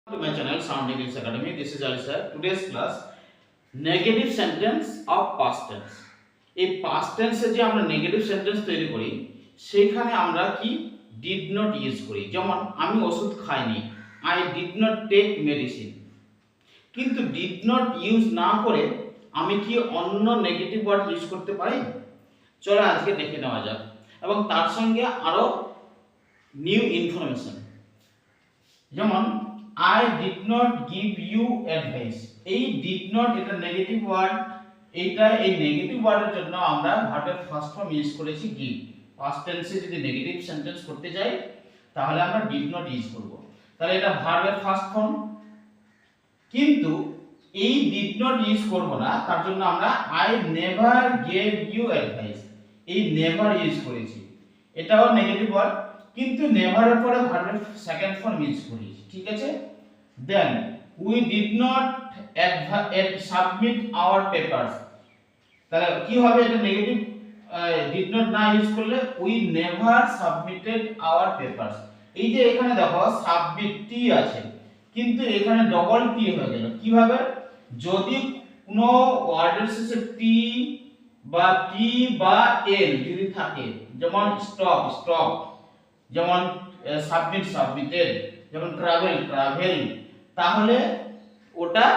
To my channel Sound English Academy. This is Ali sir. Today's class negative sentence of past tense. এই past tense এ যে আমরা negative sentence তৈরি করি সেখানে আমরা কি did not ইউজ করি। যেমন আমি ওষুধ খাইনি, I did not take medicine। কিন্তু did not ইউজ না করে আমি কি অন্য নেগেটিভ ওয়ার্ড ইউজ করতে পারি? চলো আজকে দেখে নেওয়া যাক এবং তার সঙ্গে আরো নিউ ইনফরমেশন। যেমন I did not give you advice। এই did not এটা নেগেটিভ ওয়ার্ড, এইটা এই নেগেটিভ ওয়ার্ডের জন্য আমরা ভার্বের ফার্স্ট ফর্ম ইউজ করেছি give। পাস্ট টেন্সে যদি নেগেটিভ সেন্টেন্স করতে যাই তাহলে আমরা did not ইউজ করব। তাহলে এটা ভার্বের ফার্স্ট ফর্ম, কিন্তু এই did not ইউজ করব না, তার জন্য আমরা I never gave you advice। এই never ইউজ করেছি, এটাও নেগেটিভ ওয়ার্ড, কিন্তু never এর পরে ভার্বের সেকেন্ড ফর্ম ইউজ করি, ঠিক আছে। Then we did not submit our papers। তাহলে কি হবে, এটা নেগেটিভ did not না ইউজ করলে we never submitted our papers। এই যে এখানে দেখো সাবমিট টি আছে, কিন্তু এখানে ডবল টি হয়ে গেল। কিভাবে? যদি কোনো ওয়ার্ডের শেষে টি বা টি বা এল যদি থাকে, যেমন স্টপ স্টপ, যেমন সাবমিট সাবমিটেড, যেমন ট্রাভেল ট্রাভেল, তাহলে ওটা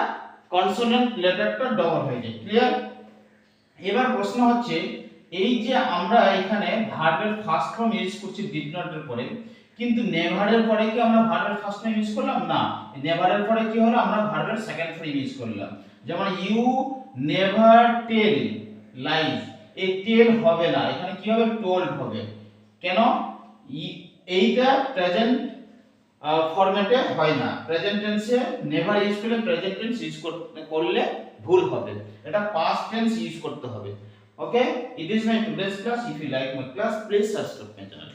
কনসোনেন্ট লেটারটা ডবল হয়ে যায়। ক্লিয়ার? এবার প্রশ্ন হচ্ছে, এই যে আমরা এখানে ভার্বের ফার্স্ট ফর্ম ইউজ করছি ডিড নট এর পরে, কিন্তু নেভার এর পরে কি আমরা ভার্বের ফার্স্ট ফর্ম ইউজ করলাম? না, নেভার এর পরে কি হলো, আমরা ভার্বের সেকেন্ড ফর্ম ইউজ করলাম। যেমন ইউ নেভার টেল লাইজ, এই টেল হবে না, এখানে কি হবে, টোল্ড হবে। কেন? এইটা প্রেজেন্ট ফরম্যাটে হয় না, প্রেজেন্ট টেন্সে নেভার ইউজ করলে প্রেজেন্ট টেন্স ইউজ করলে ভুল হবে, এটা পাস্ট টেন্স ইউজ করতে হবে। ওকে, it is my today's class. If you like my class, please subscribe my channel.